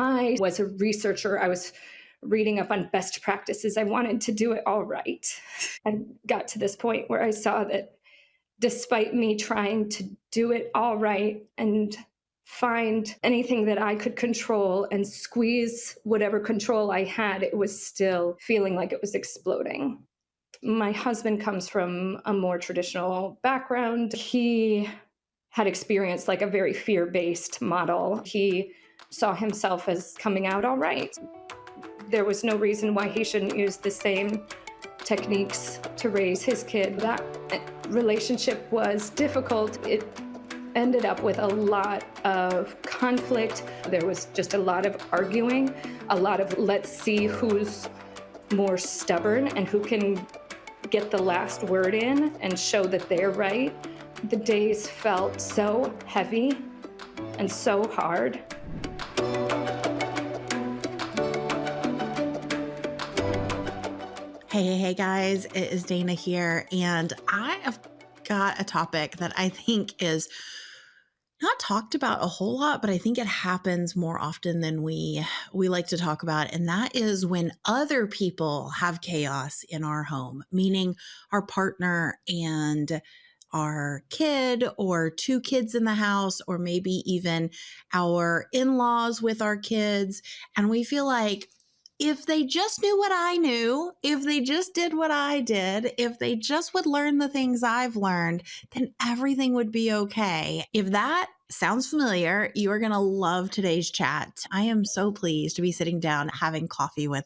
I was a researcher. I was reading up on best practices. I wanted to do it all right. I got to this point where I saw that despite me trying to do it all right and find anything that I could control and squeeze whatever control I had, it was still feeling like it was exploding. My husband comes from a more traditional background. He had experienced like a very fear-based model. He saw himself as coming out all right. There was no reason why he shouldn't use the same techniques to raise his kid. That relationship was difficult. It ended up with a lot of conflict. There was just a lot of arguing, a lot of let's see who's more stubborn and who can get the last word in and show that they're right. The days felt so heavy and so hard. Hey guys, it is Dana here, and I have got a topic that I think is not talked about a whole lot, but I think it happens more often than we like to talk about, and that is when other people have chaos in our home, meaning our partner and our kid, or two kids in the house, or maybe even our in-laws with our kids, and we feel like, if they just knew what I knew, if they just did what I did, if they just would learn the things I've learned, then everything would be okay. If that sounds familiar, you are going to love today's chat. I am so pleased to be sitting down having coffee with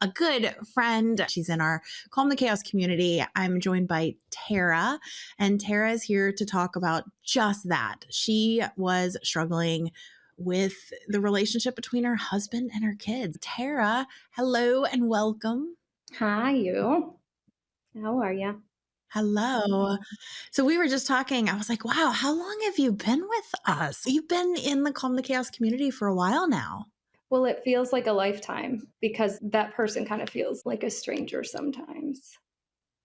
a good friend. She's in our Calm the Chaos community. I'm joined by Tara, and Tara is here to talk about just that. She was struggling with the relationship between her husband and her kids. Tara, hello and welcome. Hi, you. How are you? Hello. So we were just talking. I was like, wow, how long have you been with us? You've been in the Calm the Chaos community for a while now. Well, it feels like a lifetime because that person kind of feels like a stranger sometimes.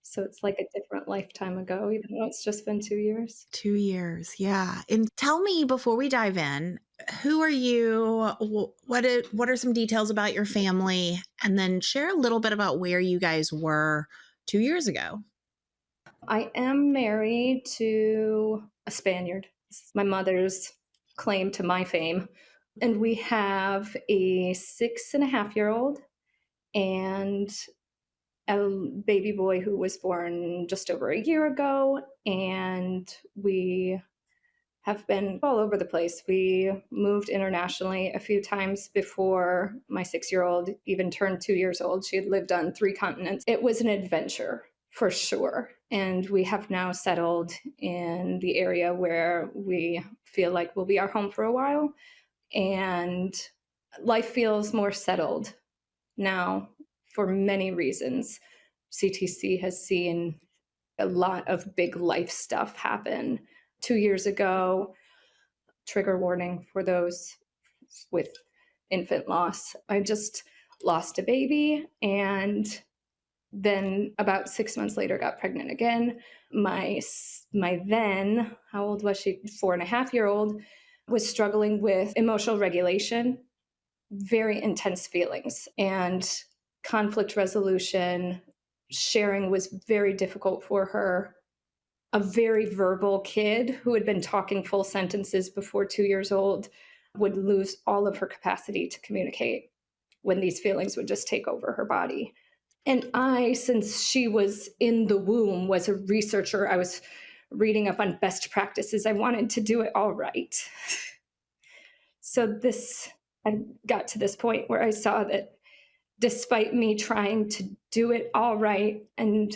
So it's like a different lifetime ago, even though it's just been 2 years. 2 years, yeah. And tell me, before we dive in, who are you? What are some details about your family? And then share a little bit about where you guys were 2 years ago. I am married to a Spaniard. It's my mother's claim to my fame. And we have a 6.5-year-old and a baby boy who was born just over a year ago. And we have been all over the place. We moved internationally a few times before my 6-year-old even turned 2 years old. She had lived on 3 continents. It was an adventure for sure. And we have now settled in the area where we feel like will be our home for a while. And life feels more settled now for many reasons. CTC has seen a lot of big life stuff happen. 2 years ago, trigger warning for those with infant loss, I just lost a baby, and then about 6 months later got pregnant again. My then, how old was she? 4.5-year-old was struggling with emotional regulation, very intense feelings, and conflict resolution. Sharing was very difficult for her. A very verbal kid who had been talking full sentences before 2 years old would lose all of her capacity to communicate when these feelings would just take over her body. And I, since she was in the womb, was a researcher. I was reading up on best practices. I wanted to do it all right. So I got to this point where I saw that despite me trying to do it all right and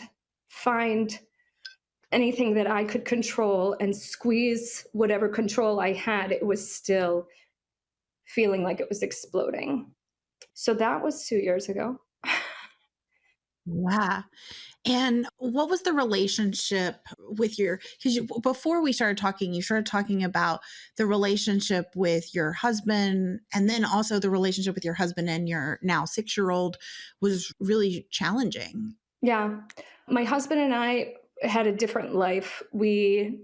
find anything that I could control and squeeze whatever control I had, it was still feeling like it was exploding. So that was 2 years ago. Yeah. And what was the relationship with because before we started talking, you started talking about the relationship with your husband, and then also the relationship with your husband and your now 6-year-old was really challenging. Yeah. My husband and I had a different life. We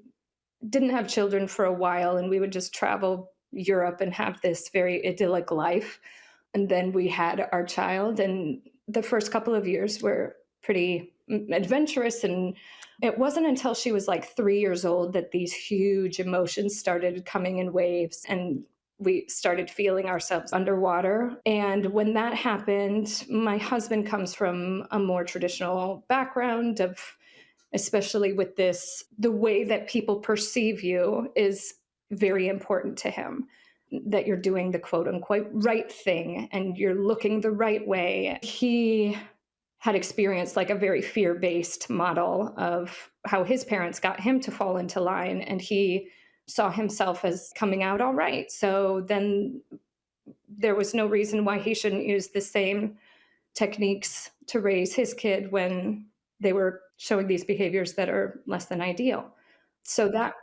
didn't have children for a while, and we would just travel Europe and have this very idyllic life. And then we had our child, and the first couple of years were pretty adventurous. And it wasn't until she was like 3 years old that these huge emotions started coming in waves, and we started feeling ourselves underwater. And when that happened, my husband comes from a more traditional background of, especially with this, the way that people perceive you is very important to him, that you're doing the quote unquote right thing and you're looking the right way. He had experienced like a very fear based model of how his parents got him to fall into line, and he saw himself as coming out all right. So then there was no reason why he shouldn't use the same techniques to raise his kid when they were showing these behaviors that are less than ideal. So that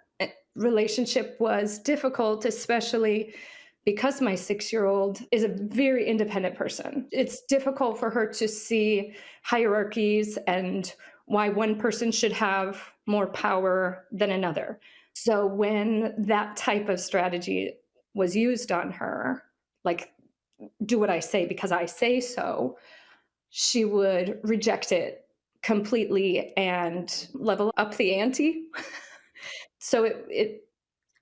relationship was difficult, especially because my 6 year old is a very independent person. It's difficult for her to see hierarchies and why one person should have more power than another. So when that type of strategy was used on her, like, do what I say because I say so, she would reject it completely and level up the ante. So it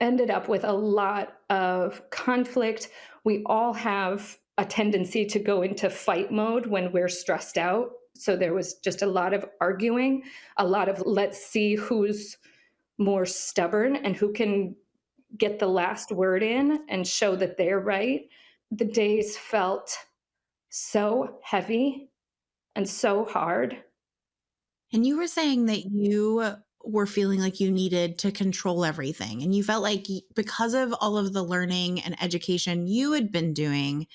ended up with a lot of conflict. We all have a tendency to go into fight mode when we're stressed out. So there was just a lot of arguing, a lot of let's see who's more stubborn and who can get the last word in and show that they're right. The days felt so heavy and so hard. And you were saying that you were feeling like you needed to control everything. And you felt like because of all of the learning and education you had been doing,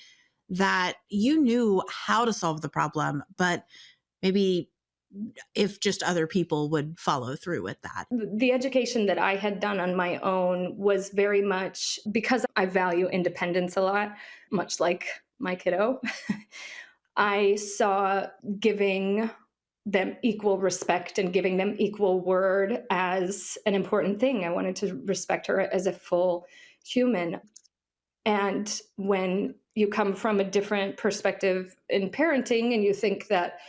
that you knew how to solve the problem, but maybe if just other people would follow through with that. The education that I had done on my own was very much because I value independence a lot, much like my kiddo. I saw giving them equal respect and giving them equal word as an important thing. I wanted to respect her as a full human. And when you come from a different perspective in parenting and you think that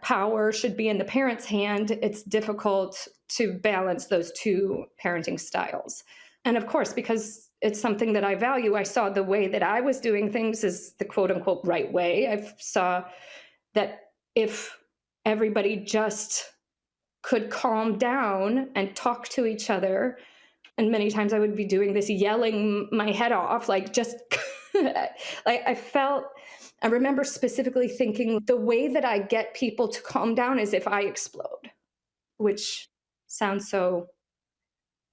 power should be in the parent's hand, it's difficult to balance those two parenting styles. And of course, because it's something that I value, I saw the way that I was doing things as the quote unquote right way. I saw that if everybody just could calm down and talk to each other, and many times I would be doing this yelling my head off, like just like I remember specifically thinking the way that I get people to calm down is if I explode, which sounds so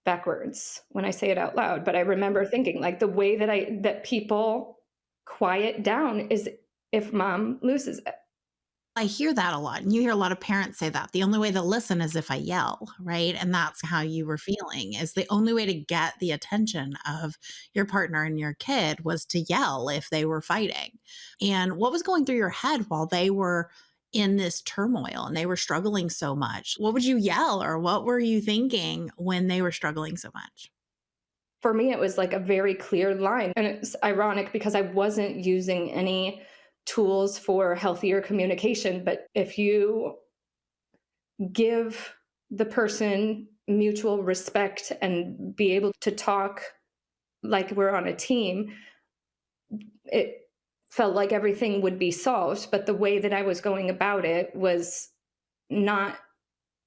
backwards when I say it out loud. But I remember thinking like the way that people quiet down is if mom loses it. I hear that a lot. And you hear a lot of parents say that the only way to listen is if I yell, right? And that's how you were feeling is the only way to get the attention of your partner and your kid was to yell if they were fighting. And what was going through your head while they were in this turmoil and they were struggling so much? What would you yell or what were you thinking when they were struggling so much? For me, it was like a very clear line. And it's ironic because I wasn't using any tools for healthier communication. But if you give the person mutual respect and be able to talk like we're on a team, it felt like everything would be solved. But the way that I was going about it was not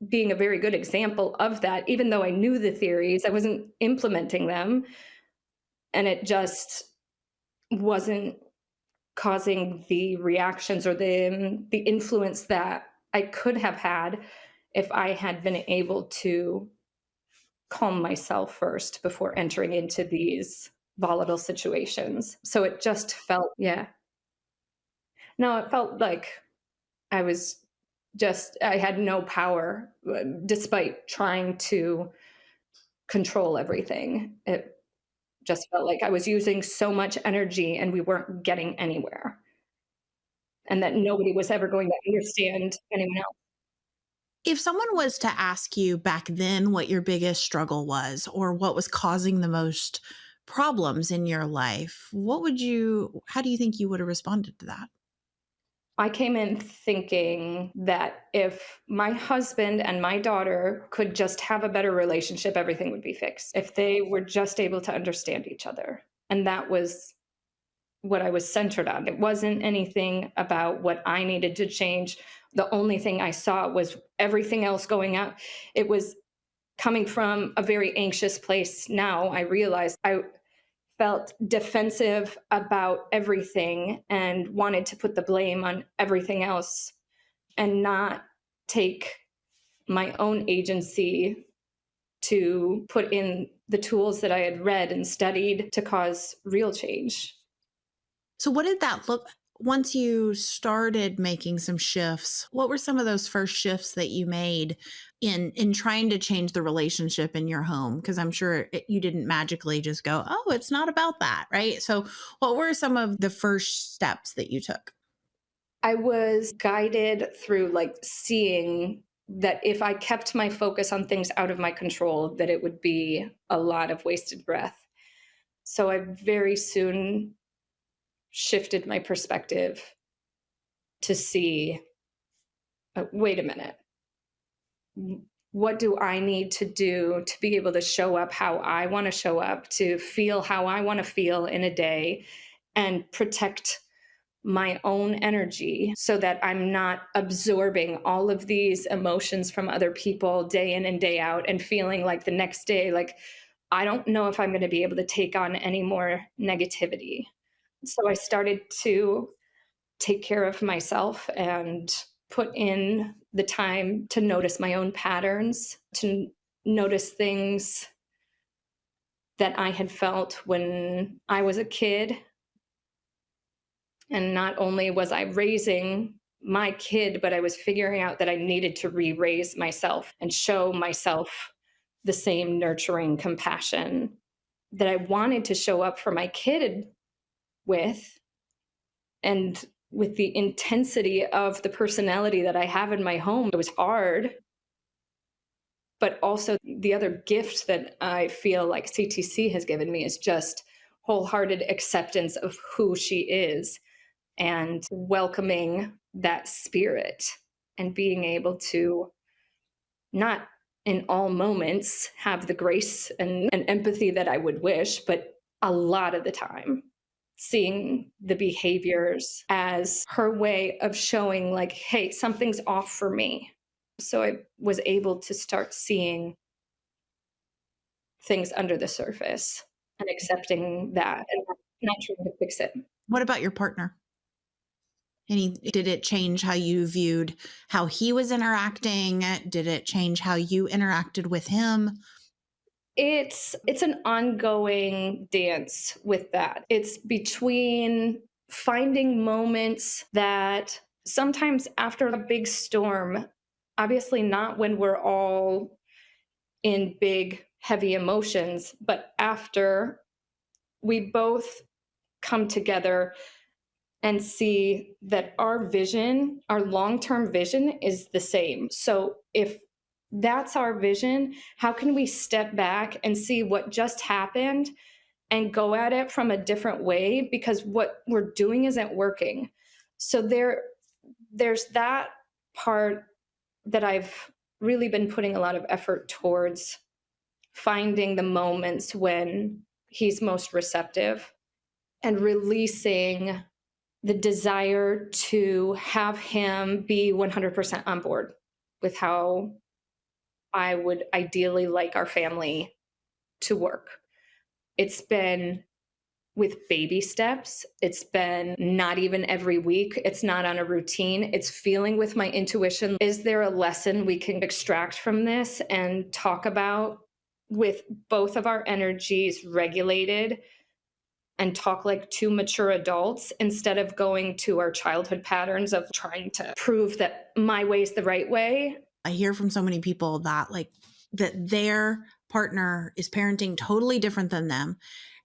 being a very good example of that. Even though I knew the theories, I wasn't implementing them. And it just wasn't causing the reactions or the influence that I could have had if I had been able to calm myself first before entering into these volatile situations. So it just felt, yeah. No, it felt like I was I had no power despite trying to control everything. It just felt like I was using so much energy and we weren't getting anywhere, and that nobody was ever going to understand anyone else. If someone was to ask you back then what your biggest struggle was or what was causing the most problems in your life, how do you think you would have responded to that? I came in thinking that if my husband and my daughter could just have a better relationship, everything would be fixed. If they were just able to understand each other. And that was what I was centered on. It wasn't anything about what I needed to change. The only thing I saw was everything else going out. It was coming from a very anxious place now. I realized I felt defensive about everything and wanted to put the blame on everything else and not take my own agency to put in the tools that I had read and studied to cause real change. So what did that look once you started making some shifts? What were some of those first shifts that you made in trying to change the relationship in your home? Because I'm sure you didn't magically just go, "Oh, it's not about that," right? So what were some of the first steps that you took? I was guided through like seeing that if I kept my focus on things out of my control, that it would be a lot of wasted breath. So I very soon shifted my perspective to see, wait a minute, what do I need to do to be able to show up how I want to show up, to feel how I want to feel in a day, and protect my own energy so that I'm not absorbing all of these emotions from other people day in and day out and feeling like the next day, like, I don't know if I'm going to be able to take on any more negativity. So I started to take care of myself and put in the time to notice my own patterns, to notice things that I had felt when I was a kid. And not only was I raising my kid, but I was figuring out that I needed to re raise myself and show myself the same nurturing compassion that I wanted to show up for my kid with. And with the intensity of the personality that I have in my home, it was hard. But also, the other gift that I feel like CTC has given me is just wholehearted acceptance of who she is and welcoming that spirit and being able to not in all moments have the grace and empathy that I would wish, but a lot of the time seeing the behaviors as her way of showing like, hey, something's off for me. So I was able to start seeing things under the surface and accepting that and not trying to fix it. What about your partner? Did it change how you viewed how he was interacting? Did it change how you interacted with him? It's an ongoing dance with that. It's between finding moments that sometimes after a big storm, obviously not when we're all in big, heavy emotions, but after we both come together and see that our vision, our long term vision is the same. So if that's our vision, how can we step back and see what just happened and go at it from a different way because what we're doing isn't working. So there's that part that I've really been putting a lot of effort towards finding the moments when he's most receptive and releasing the desire to have him be 100% on board with how I would ideally like our family to work. It's been with baby steps. It's been not even every week. It's not on a routine. It's feeling with my intuition. Is there a lesson we can extract from this and talk about with both of our energies regulated and talk like two mature adults instead of going to our childhood patterns of trying to prove that my way is the right way? I hear from so many people that that their partner is parenting totally different than them,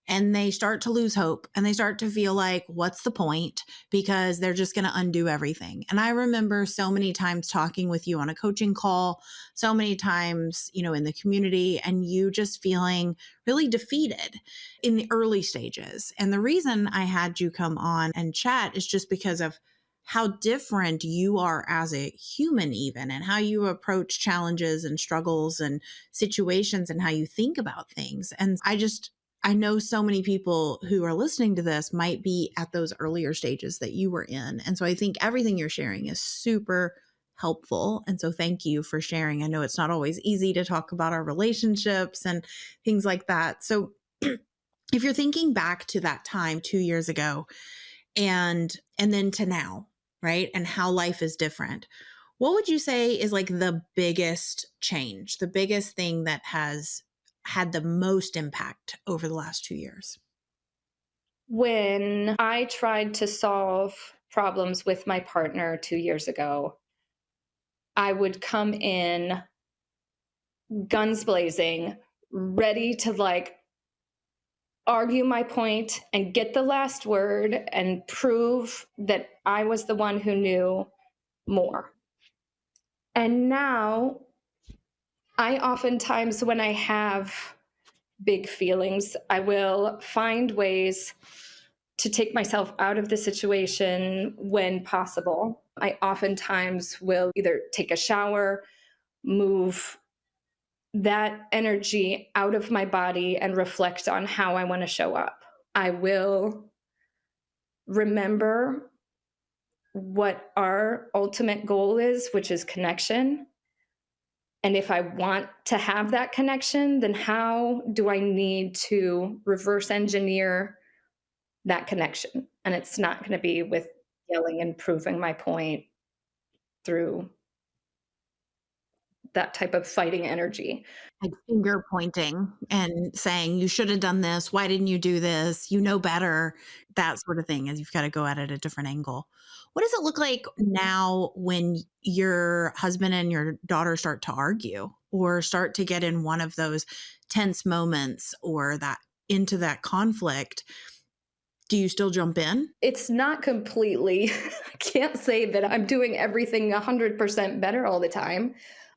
and they start to lose hope and they start to feel like, what's the point? Because they're just going to undo everything. And I remember so many times talking with you on a coaching call, so many times, in the community, and you just feeling really defeated in the early stages. And the reason I had you come on and chat is just because of how different you are as a human, even, and how you approach challenges and struggles and situations and how you think about things. And I know so many people who are listening to this might be at those earlier stages that you were in. And so I think everything you're sharing is super helpful. And so thank you for sharing. I know it's not always easy to talk about our relationships and things like that. So if you're thinking back to that time 2 years ago and then to now, right? And how life is different. What would you say is like the biggest change, the biggest thing that has had the most impact over the last 2 years? When I tried to solve problems with my partner 2 years ago, I would come in guns blazing, ready to argue my point and get the last word and prove that I was the one who knew more. And now, I oftentimes, when I have big feelings, I will find ways to take myself out of the situation when possible. I oftentimes will either take a shower, move that energy out of my body, and reflect on how I want to show up. I will remember what our ultimate goal is, which is connection. And if I want to have that connection, then how do I need to reverse engineer that connection? And it's not going to be with yelling and proving my point through that type of fighting energy. Like finger pointing and saying, you should have done this. Why didn't you do this? You know better. That sort of thing. As you've got to go at it a different angle. What does it look like now when your husband and your daughter start to argue or start to get in one of those tense moments or that into that conflict? Do you still jump in? It's not completely, I can't say that I'm doing everything 100% better all the time,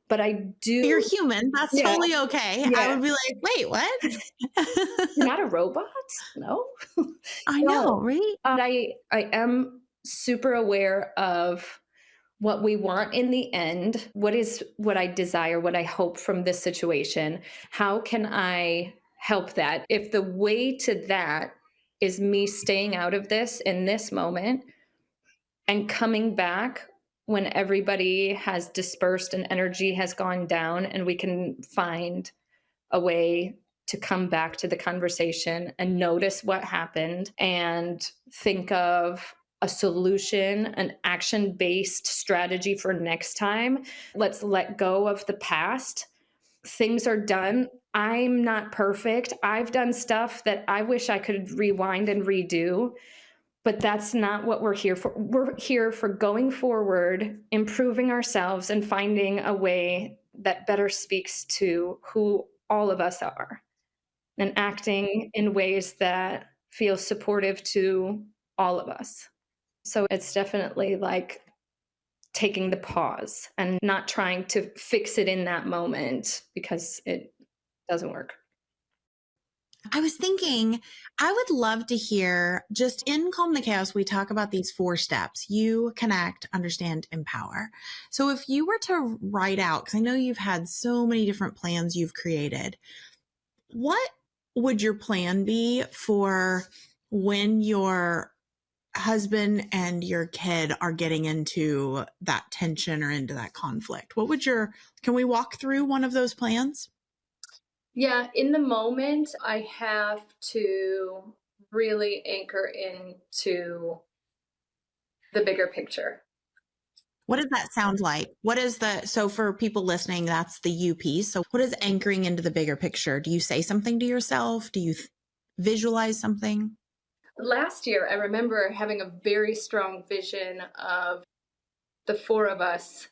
but I You're do. human. That's Yeah, totally okay. I yeah. would be like, wait, what? You're not a robot? No. I No. know, right? I am super aware of what we want in the end. What is what I desire, what I hope from this situation? How can I help that? If the way to that is me staying out of this in this moment and coming back when everybody has dispersed and energy has gone down, and we can find a way to come back to the conversation and notice what happened and think of a solution, an action based strategy for next time. Let's let go of the past. Things are done. I'm not perfect. I've done stuff that I wish I could rewind and redo, but that's not what we're here for. We're here for going forward, improving ourselves, and finding a way that better speaks to who all of us are, and acting in ways that feel supportive to all of us. So it's definitely like taking the pause and not trying to fix it in that moment because it doesn't work. I was thinking, I would love to hear just in Calm the Chaos, we talk about these 4 steps: you, connect, understand, empower. So if you were to write out, because I know you've had so many different plans you've created, what would your plan be for when your husband and your kid are getting into that tension or into that conflict? Can we walk through one of those plans? Yeah, in the moment, I have to really anchor into the bigger picture. What does that sound like? So for people listening, that's the you piece. So what is anchoring into the bigger picture? Do you say something to yourself? Do you visualize something? Last year, I remember having a very strong vision of the four of us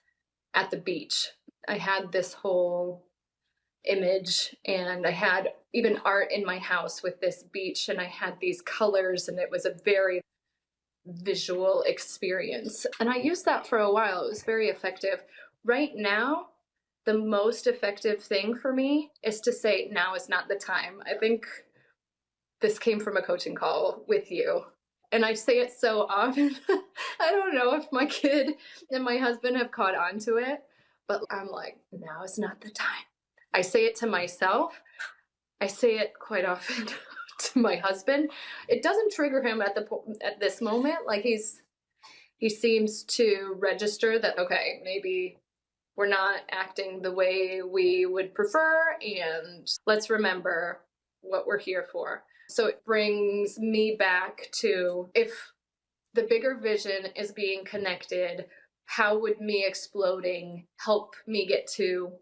at the beach. I had this whole image, and I had even art in my house with this beach, and I had these colors, and it was a very visual experience. And I used that for a while. It was very effective. Right now, the most effective thing for me is to say, now is not the time. I think this came from a coaching call with you. And I say it so often. I don't know if my kid and my husband have caught on to it, but I'm like, now is not the time. I say it to myself. I say it quite often to my husband. It doesn't trigger him at this moment. Like he seems to register that, okay, maybe we're not acting the way we would prefer, and let's remember what we're here for. So it brings me back to, if the bigger vision is being connected, how would me exploding help me get to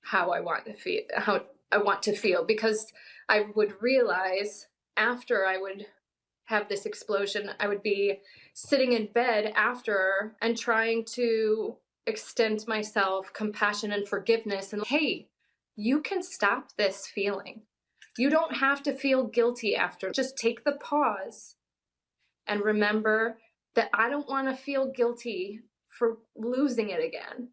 how I want to feel, how I want to feel? Because I would realize after I would have this explosion, I would be sitting in bed after and trying to extend myself compassion and forgiveness. And hey, you can stop this feeling. You don't have to feel guilty after. Just take the pause and remember that I don't want to feel guilty for losing it again.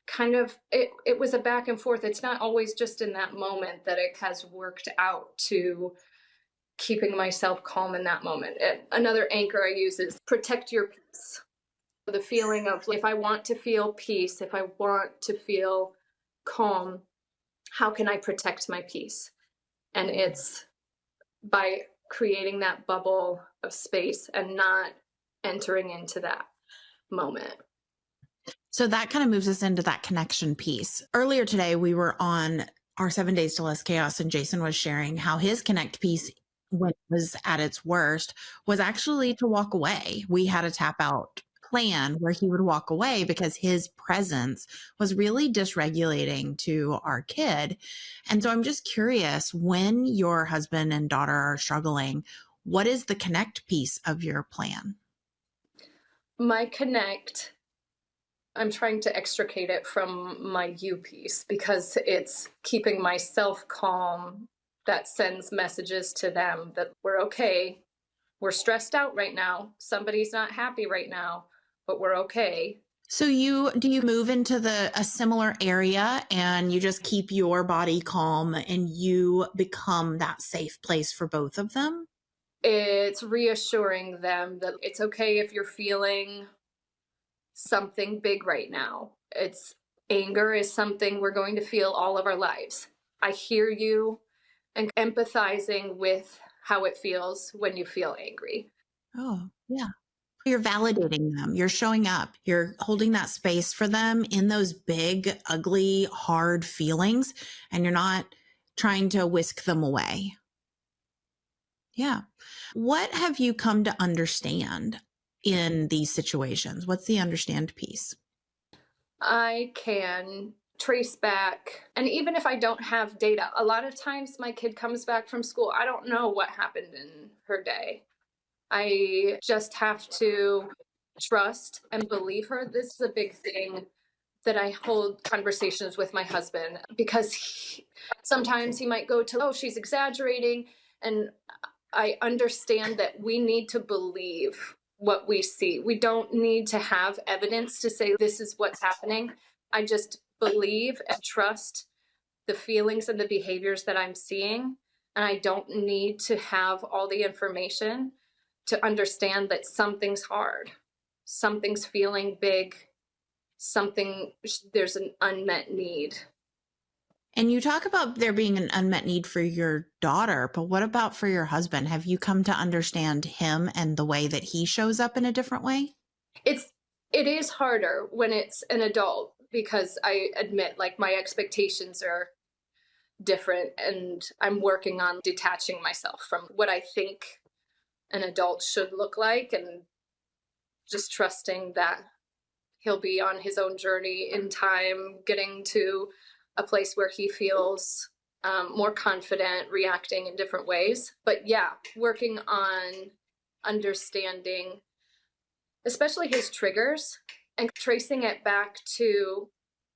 Kind of, it was a back and forth. It's not always just in that moment that it has worked out to keeping myself calm in that moment. Another anchor I use is protect your peace. The feeling of, if I want to feel peace, if I want to feel calm, how can I protect my peace? And it's by creating that bubble of space and not entering into that moment. So that kind of moves us into that connection piece. Earlier today, we were on our 7 Days to Less Chaos, and Jason was sharing how his connect piece, when it was at its worst, was actually to walk away. We had a tap out plan where he would walk away because his presence was really dysregulating to our kid. And so I'm just curious, when your husband and daughter are struggling, what is the connect piece of your plan? My connect, I'm trying to extricate it from my you piece, because it's keeping myself calm that sends messages to them that we're okay. We're stressed out right now. Somebody's not happy right now, but we're okay. So do you move into a similar area and you just keep your body calm and you become that safe place for both of them? It's reassuring them that it's okay if you're feeling something big right now. It's Anger is something we're going to feel all of our lives. I hear you, and empathizing with how it feels when you feel angry. Oh, yeah. You're validating them. You're showing up. You're holding that space for them in those big, ugly, hard feelings, and you're not trying to whisk them away. Yeah. What have you come to understand in these situations? What's the understand piece? I can trace back, and even if I don't have data, a lot of times my kid comes back from school, I don't know what happened in her day. I just have to trust and believe her. This is a big thing that I hold conversations with my husband, because sometimes he might go to, oh, she's exaggerating. And I understand that we need to believe what we see. We don't need to have evidence to say this is what's happening. I just believe and trust the feelings and the behaviors that I'm seeing. And I don't need to have all the information to understand that something's hard, something's feeling big, there's an unmet need. And you talk about there being an unmet need for your daughter, but what about for your husband? Have you come to understand him and the way that he shows up in a different way? It is harder when it's an adult, because I admit, like, my expectations are different, and I'm working on detaching myself from what I think an adult should look like, and just trusting that he'll be on his own journey in time, getting to a place where he feels more confident, reacting in different ways. But yeah, working on understanding, especially his triggers, and tracing it back to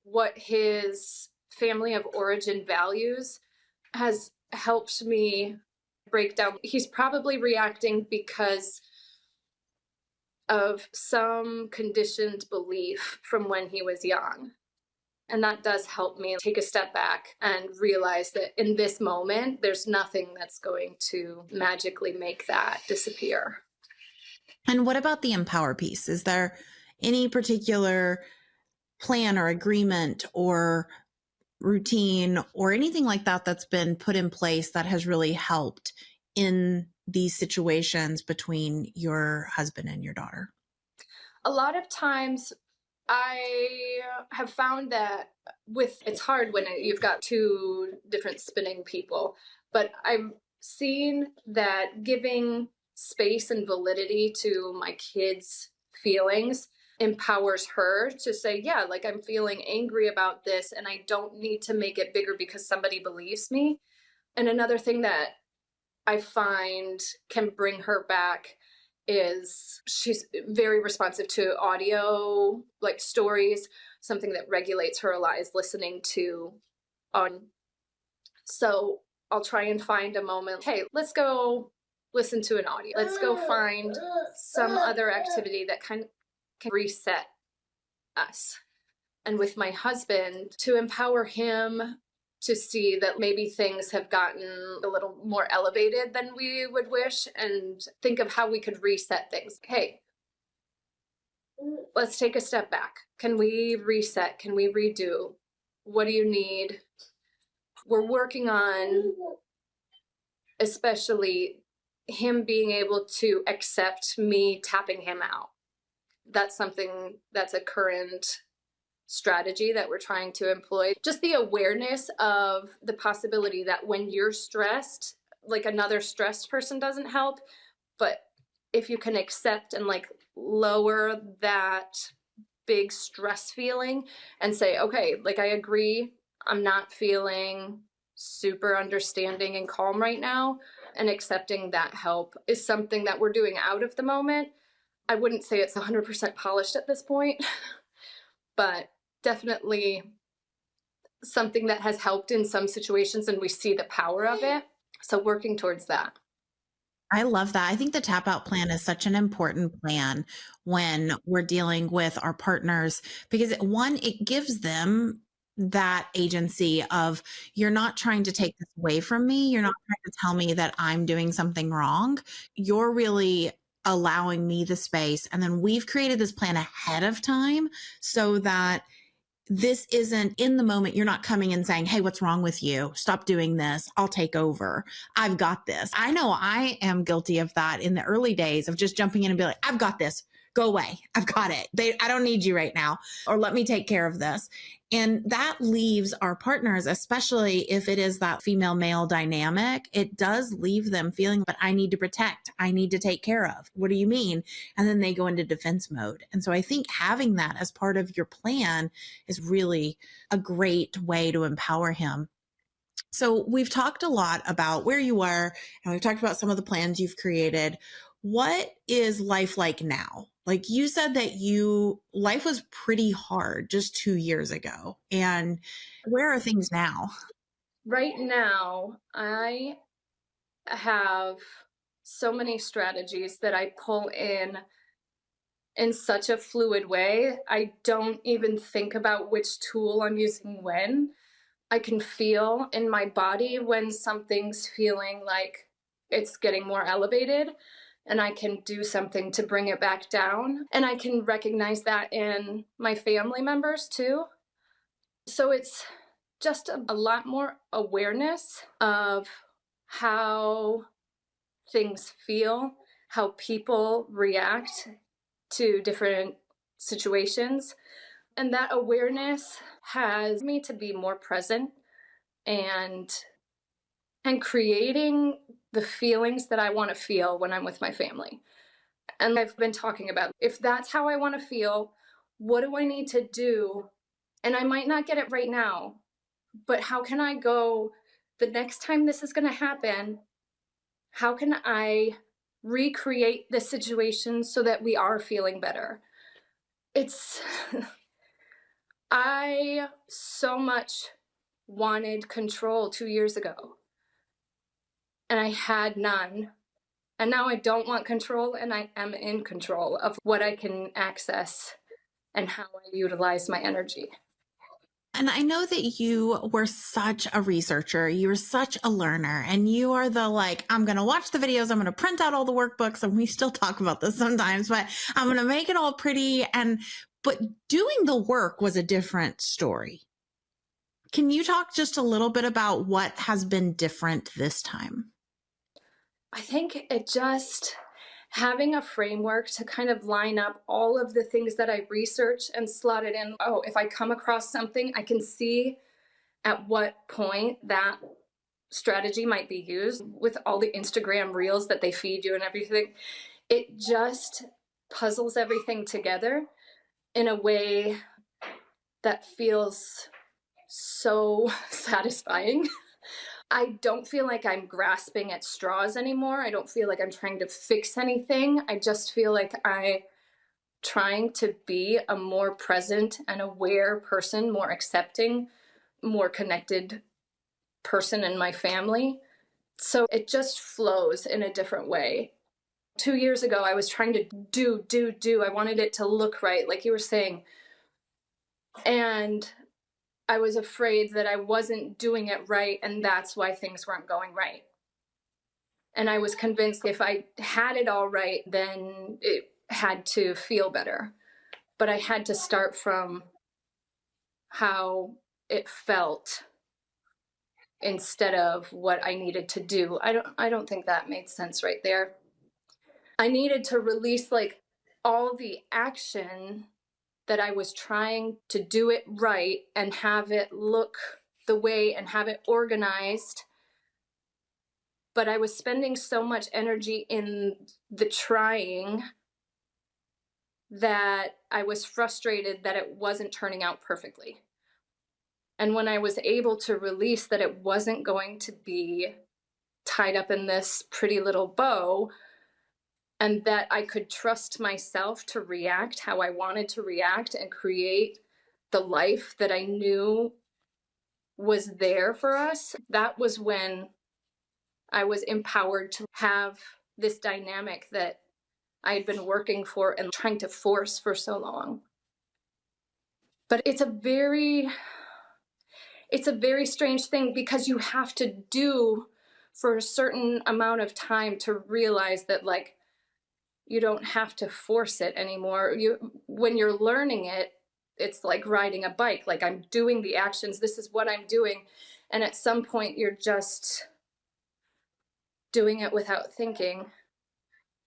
what his family of origin values has helped me break down. He's probably reacting because of some conditioned belief from when he was young. And that does help me take a step back and realize that in this moment, there's nothing that's going to magically make that disappear. And what about the empower piece? Is there any particular plan or agreement or routine or anything like that that's been put in place that has really helped in these situations between your husband and your daughter? A lot of times I have found that it's hard when you've got two different spinning people, but I've seen that giving space and validity to my kids' feelings empowers her to say, yeah, like I'm feeling angry about this and I don't need to make it bigger because somebody believes me. And another thing that I find can bring her back is she's very responsive to audio, like stories. Something that regulates her a lot is listening to on. So I'll try and find a moment. Hey, let's go listen to an audio. Let's go find some other activity that can reset us. And with my husband, to empower him to see that maybe things have gotten a little more elevated than we would wish, and think of how we could reset things. Hey, let's take a step back. Can we reset? Can we redo? What do you need? We're working on, especially him being able to accept me tapping him out. That's something that's a current strategy that we're trying to employ. Just the awareness of the possibility that when you're stressed, like another stressed person doesn't help, but if you can accept and like lower that big stress feeling and say, okay, like I agree, I'm not feeling super understanding and calm right now, and accepting that help is something that we're doing out of the moment. I wouldn't say it's 100% polished at this point, but definitely something that has helped in some situations, and we see the power of it. So working towards that. I love that. I think the tap out plan is such an important plan when we're dealing with our partners because one, it gives them that agency of you're not trying to take this away from me. You're not trying to tell me that I'm doing something wrong. You're really allowing me the space. And then we've created this plan ahead of time so that this isn't in the moment. You're not coming and saying, hey, what's wrong with you? Stop doing this. I'll take over. I've got this. I know I am guilty of that in the early days of just jumping in and be like, I've got this. Go away. I've got it. I don't need you right now. Or let me take care of this. And that leaves our partners, especially if it is that female male dynamic, it does leave them feeling, but I need to protect. I need to take care of. What do you mean? And then they go into defense mode. And so I think having that as part of your plan is really a great way to empower him. So we've talked a lot about where you are, and we've talked about some of the plans you've created. What is life like now? Like you said that life was pretty hard just 2 years ago. And where are things now? Right now, I have so many strategies that I pull in such a fluid way. I don't even think about which tool I'm using when. I can feel in my body when something's feeling like it's getting more elevated, and I can do something to bring it back down. And I can recognize that in my family members too. So it's just a lot more awareness of how things feel, how people react to different situations. And that awareness has me to be more present and creating the feelings that I want to feel when I'm with my family. And I've been talking about if that's how I want to feel, what do I need to do? And I might not get it right now, but how can I go the next time this is going to happen? How can I recreate the situation so that we are feeling better? It's I so much wanted control 2 years ago, and I had none. And now I don't want control, and I am in control of what I can access and how I utilize my energy. And I know that you were such a researcher, you were such a learner, and you are the like, I'm going to watch the videos, I'm going to print out all the workbooks, and we still talk about this sometimes, but I'm going to make it all pretty. But doing the work was a different story. Can you talk just a little bit about what has been different this time? I think it just having a framework to kind of line up all of the things that I research and slot it in. Oh, if I come across something, I can see at what point that strategy might be used with all the Instagram reels that they feed you and everything. It just puzzles everything together in a way that feels so satisfying. I don't feel like I'm grasping at straws anymore. I don't feel like I'm trying to fix anything. I just feel like I'm trying to be a more present and aware person, more accepting, more connected person in my family. So it just flows in a different way. 2 years ago, I was trying to do. I wanted it to look right, like you were saying. And I was afraid that I wasn't doing it right, and that's why things weren't going right. And I was convinced if I had it all right, then it had to feel better. But I had to start from how it felt instead of what I needed to do. I don't think that made sense right there. I needed to release like all the action that I was trying to do it right and have it look the way and have it organized. But I was spending so much energy in the trying that I was frustrated that it wasn't turning out perfectly. And when I was able to release that it wasn't going to be tied up in this pretty little bow, and that I could trust myself to react how I wanted to react and create the life that I knew was there for us, that was when I was empowered to have this dynamic that I had been working for and trying to force for so long. But it's a very strange thing because you have to do for a certain amount of time to realize that like you don't have to force it anymore. When you're learning it, it's like riding a bike. Like I'm doing the actions, this is what I'm doing. And at some point you're just doing it without thinking.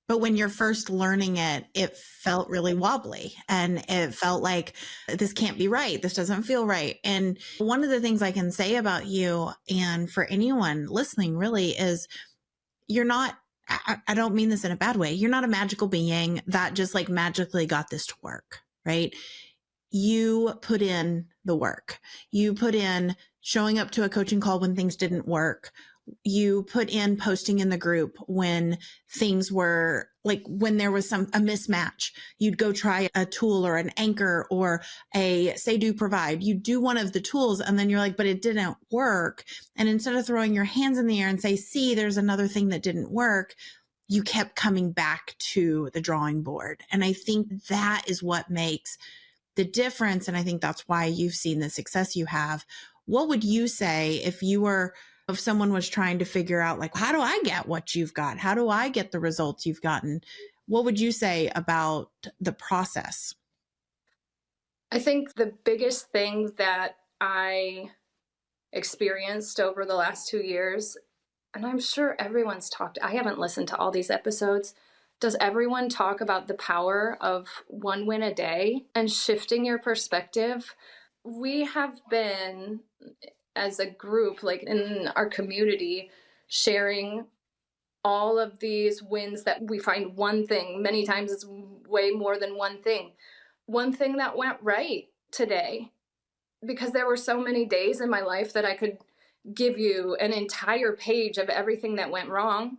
But when you're first learning it, it felt really wobbly and it felt like this can't be right. This doesn't feel right. And one of the things I can say about you and for anyone listening really is you're not, I don't mean this in a bad way. You're not a magical being that just like magically got this to work, right? You put in the work. You put in showing up to a coaching call when things didn't work. You put in posting in the group when things were like when there was a mismatch. You'd go try a tool or an anchor or a say do provide. You do one of the tools and then you're like, but it didn't work. And instead of throwing your hands in the air and say, see, there's another thing that didn't work, you kept coming back to the drawing board. And I think that is what makes the difference. And I think that's why you've seen the success you have. What would you say if someone was trying to figure out, like, how do I get what you've got? How do I get the results you've gotten? What would you say about the process? I think the biggest thing that I experienced over the last 2 years, and I'm sure everyone's talked, I haven't listened to all these episodes. Does everyone talk about the power of one win a day and shifting your perspective? We have been, as a group, like in our community, sharing all of these wins that we find one thing. Many times it's way more than one thing. One thing that went right today, because there were so many days in my life that I could give you an entire page of everything that went wrong.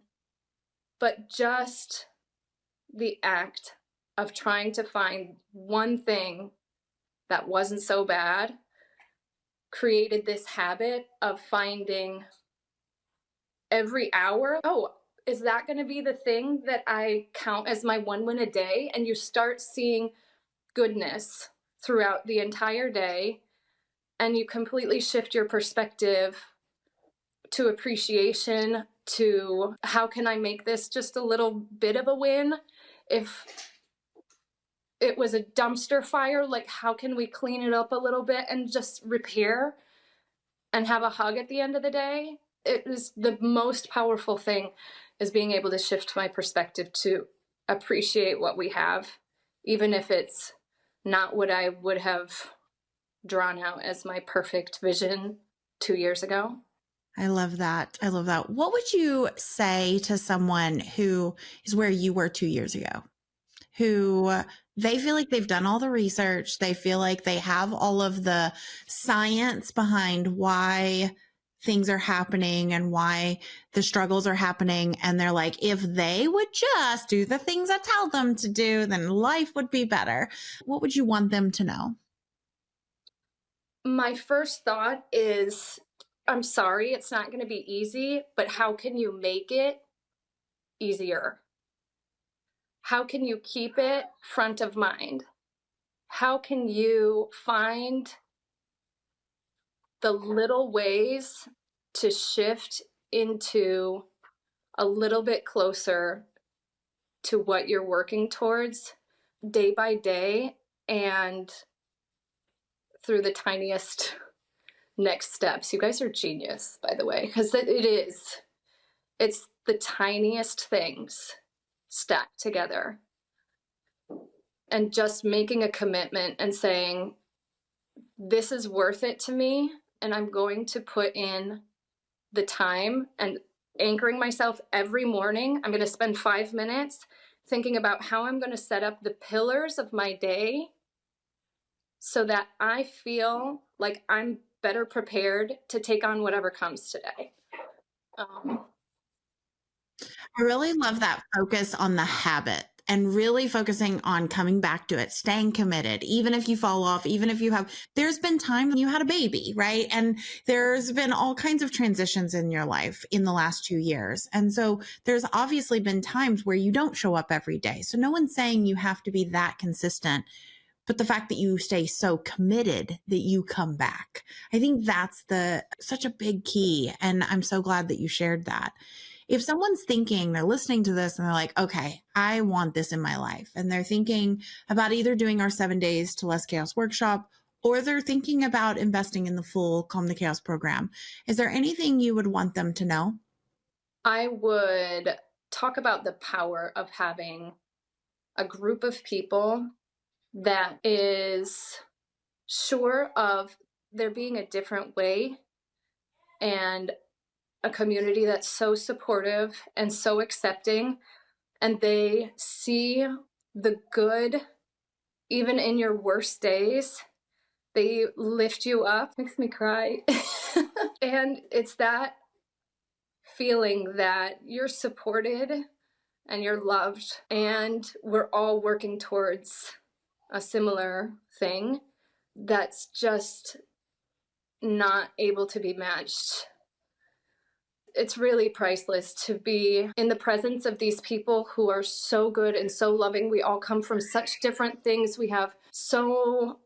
But just the act of trying to find one thing that wasn't so bad created this habit of finding every hour, oh, is that going to be the thing that I count as my 1 win a day? And you start seeing goodness throughout the entire day, and you completely shift your perspective to appreciation, to how can I make this just a little bit of a win? If it was a dumpster fire, like how can we clean it up a little bit and just repair and have a hug at the end of the day? It is the most powerful thing, is being able to shift my perspective to appreciate what we have, even if it's not what I would have drawn out as my perfect vision 2 years ago. I love that. I love that. What would you say to someone who is where you were 2 years ago, who they feel like they've done all the research, they feel like they have all of the science behind why things are happening and why the struggles are happening, and they're like, if they would just do the things I tell them to do, then life would be better. What would you want them to know? My first thought is, I'm sorry, it's not going to be easy, but how can you make it easier? How can you keep it front of mind? How can you find the little ways to shift into a little bit closer to what you're working towards day by day, and through the tiniest next steps? You guys are genius, by the way, because it is. It's the tiniest things stacked together. And just making a commitment and saying, this is worth it to me, and I'm going to put in the time, and anchoring myself every morning. I'm going to spend 5 minutes thinking about how I'm going to set up the pillars of my day so that I feel like I'm better prepared to take on whatever comes today. I really love that focus on the habit and really focusing on coming back to it, staying committed, even if you fall off, even if you have, there's been time you had a baby, right? And there's been all kinds of transitions in your life in the last 2 years. And so there's obviously been times where you don't show up every day. So no one's saying you have to be that consistent, but the fact that you stay so committed that you come back. I think that's such a big key. And I'm so glad that you shared that. If someone's thinking, they're listening to this and they're like, okay, I want this in my life. And they're thinking about either doing our 7 days to less chaos workshop, or they're thinking about investing in the full Calm the Chaos program. Is there anything you would want them to know? I would talk about the power of having a group of people that is sure of there being a different way, and a community that's so supportive and so accepting, and they see the good even in your worst days. They lift you up. Makes me cry. And it's that feeling that you're supported and you're loved, and we're all working towards a similar thing that's just not able to be matched. It's really priceless to be in the presence of these people who are so good and so loving. We all come from such different things. We have so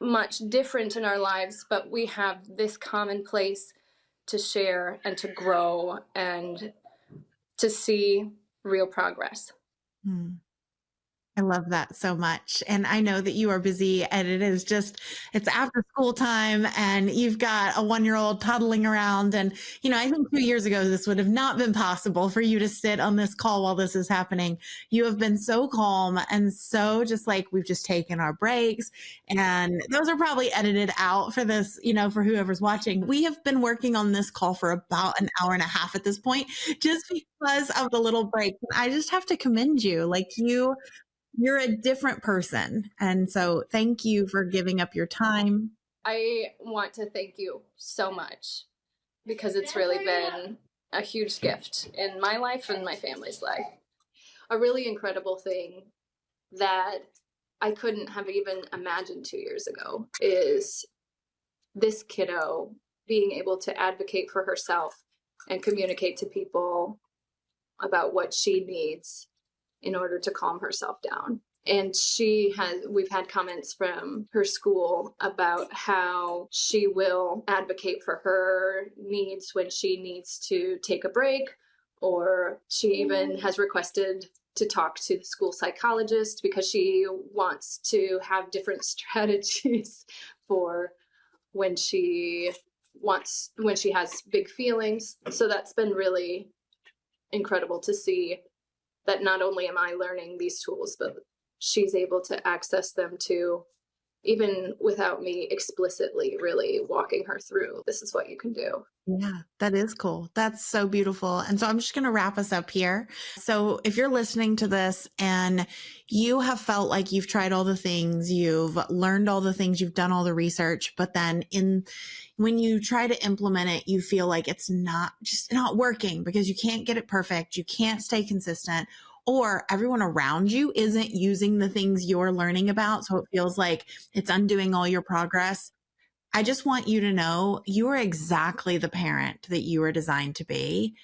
much different in our lives, but we have this common place to share and to grow and to see real progress. Hmm. I love that so much. And I know that you are busy and it's after school time and you've got a 1-year-old toddling around. And, I think 2 years ago, this would have not been possible for you to sit on this call while this is happening. You have been so calm and so just like we've just taken our breaks. And those are probably edited out for this, for whoever's watching. We have been working on this call for about an hour and a half at this point, just because of the little break. I just have to commend you. Like you're a different person. And so thank you for giving up your time. I want to thank you so much, because it's really been a huge gift in my life and my family's life. A really incredible thing that I couldn't have even imagined 2 years ago is this kiddo being able to advocate for herself and communicate to people about what she needs in order to calm herself down. And we've had comments from her school about how she will advocate for her needs when she needs to take a break, or she even has requested to talk to the school psychologist because she wants to have different strategies for when when she has big feelings. So that's been really incredible to see that not only am I learning these tools, but she's able to access them too, even without me explicitly really walking her through this is what you can do. Yeah, that is cool. That's so beautiful. And so I'm just going to wrap us up here. So if you're listening to this and you have felt like you've tried all the things, you've learned all the things, you've done all the research, but then when you try to implement it, you feel like it's not working because you can't get it perfect. You can't stay consistent, or everyone around you isn't using the things you're learning about. So it feels like it's undoing all your progress. I just want you to know you are exactly the parent that you are designed to be.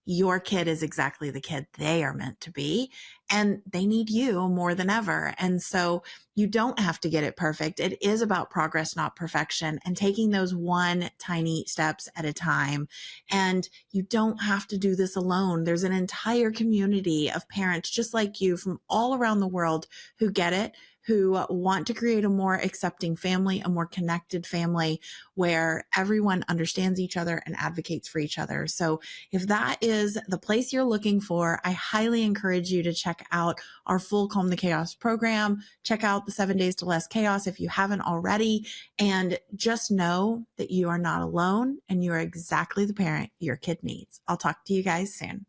Your kid is exactly the kid they are meant to be, and they need you more than ever. And so you don't have to get it perfect. It is about progress, not perfection, and taking those one tiny steps at a time. And you don't have to do this alone. There's an entire community of parents just like you from all around the world who get it, who want to create a more accepting family, a more connected family where everyone understands each other and advocates for each other. So if that is the place you're looking for, I highly encourage you to check out our full Calm the Chaos program. Check out the 7 Days to Less Chaos if you haven't already. And just know that you are not alone and you are exactly the parent your kid needs. I'll talk to you guys soon.